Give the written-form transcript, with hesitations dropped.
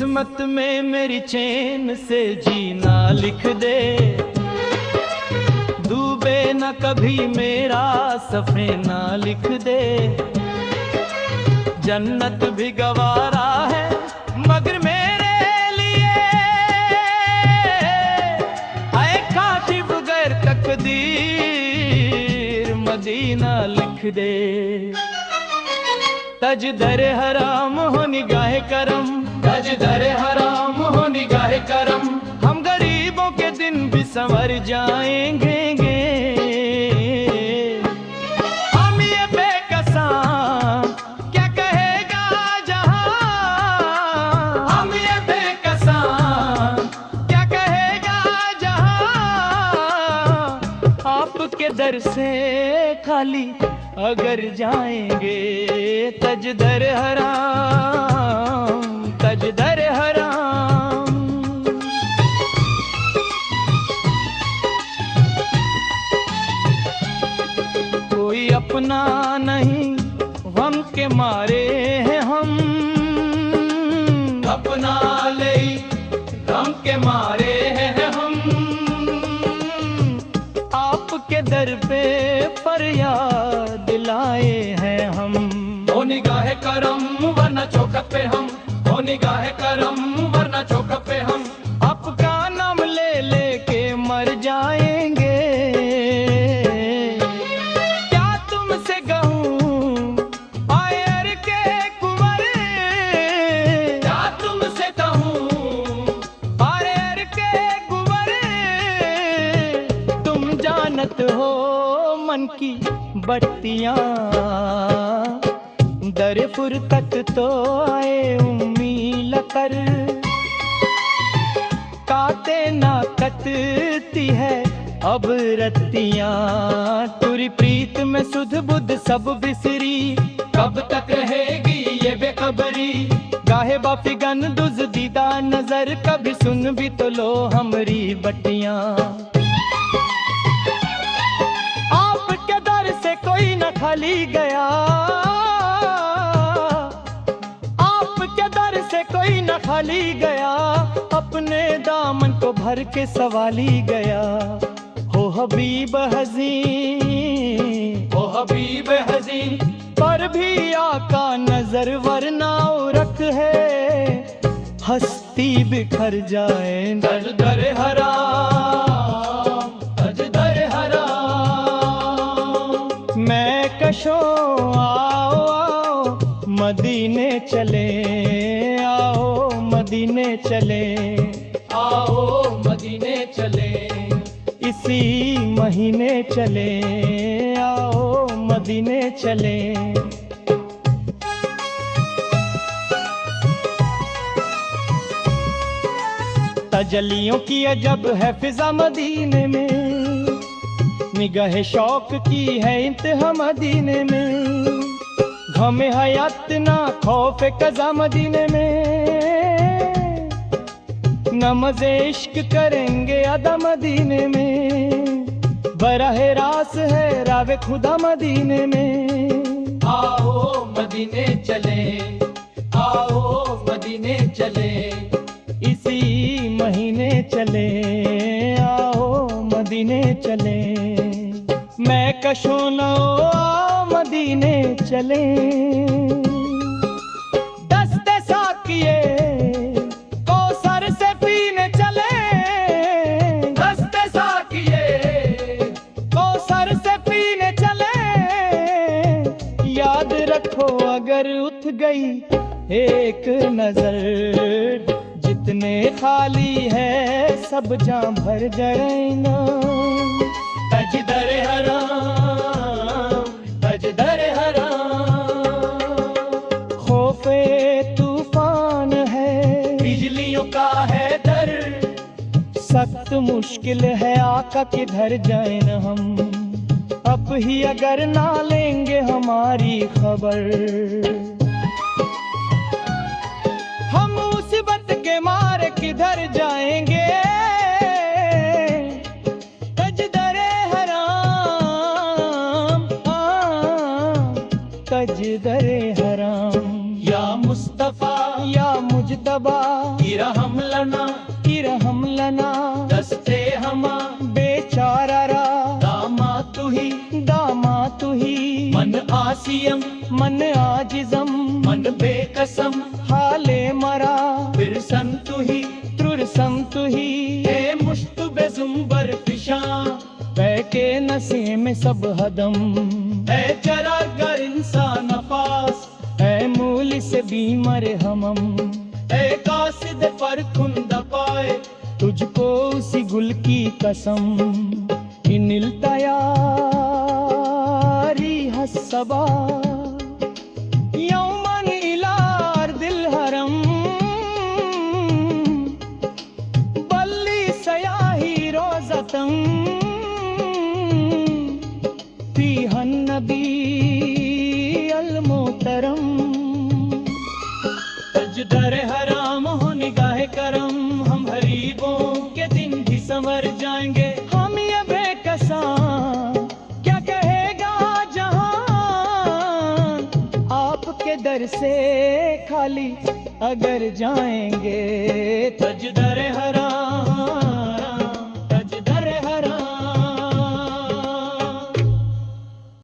किस्मत में मेरी चैन से जीना लिख दे, डूबे न कभी मेरा सफीना लिख दे। जन्नत भी गवारा है मगर मेरे लिए, आए कातिब गैर तकदीर मदीना लिख दे। तज दर हराम हो निगाह करम, तज दर हराम हो निगाह करम। हम गरीबों के दिन भी संवर जाएंगे। हम ये बेकसा क्या कहेगा जहां, हम ये बेकसा क्या कहेगा जहां। आपके दर से खाली अगर जाएंगे, तज दर हराम, तज दर हराम। कोई अपना नहीं गम के मारे हैं हम, अपना ले गम के मारे हैं हम। आपके दर पे फरियाद लाए हैं हम। हो निगाह करम वरना चौखट पे हम, हो निगाह करम वरना चौखट पे हम। आपका नाम ले लेके मर जाएंगे। क्या तुमसे कहूँ आयर के कुंवर, क्या तुमसे कहूँ आयर के कुंवर। तुम जानत हो मन की बत्तियां, दर फुरकत तो आए उम्मीद कर। काते ना कटती है अब रत्तियां, तुरी प्रीत में सुध बुध सब बिसरी। कब तक रहेगी ये बेखबरी, गाहे बाफिगन दुज दीदा नजर। कभी सुन भी तो लो हमरी बत्तियां। आपके दर से कोई न खाली गया, आपके दर से कोई न खाली गया। अपने दामन को भर के सवाली गया। हो हबीब हज़ीं, हो हबीब हज़ीं, पर भी आका नजर वरना रख है। हस्ती बिखर जाए दर दर हराम, तज दर हराम। मैं कशो आओ आओ मदीने चले, आओ मदीने चले, आओ मदीने चले। इसी महीने चले, आओ मदीने चले। तजलियों की अजब है फिजा मदीने में, निगाह शौक की है इंतहा मदीने में। हमें हयात ना खौफ कज़ा मदीने में, नमाज़े इश्क करेंगे अदा मदीने में। बराहे रास है रावे खुदा मदीने में। आओ मदीने चले, आओ मदीने चले। इसी महीने चले, आओ मदीने चले। मैं कशो न आओ मदीने चले। दस्ते साकिए कौसर से पीने चले, दस्ते साकिए कौसर से पीने चले। याद रखो अगर उठ गई एक नजर, जितने खाली है सब जां भर जाए ना। तज दर हराम, तज दर हराम। खौफे तूफान है बिजलियों का है दर, सख्त मुश्किल है आका किधर जाए न हम। अब ही अगर ना लेंगे हमारी खबर, हम मुसीबत के मारे किधर जाएंगे। तज दर हराम, तज दर हराम। या मुस्तफा या मुझ मुजतबा इरहम लना इरहम लना दस्ते हमा बेचारा रा दामा तुही दामा तुही मन आसियम मन आजिजम मन बेकसम हाले मरा फिर संतुही तुरसम तुही ए मुश्त बेजुम्बर फिशा बैके नसी में सब हदम ए जरा गर इंसान नफास है मूल से बीमर हमम ए कासिद पर खुंद पाए तुझको उसी गुल की कसम इनिल तयारी हसबा यौमन इलार दिल हरम बल्ली सयाही रोजतम फीहन नबी अल मोहतरम तजदर हराम हो निगाह करम हम गरीबों के दिन भी संवर जाएंगे हम ये बेकसा क्या कहेगा जहान आपके दर से खाली अगर जाएंगे तजदर हराम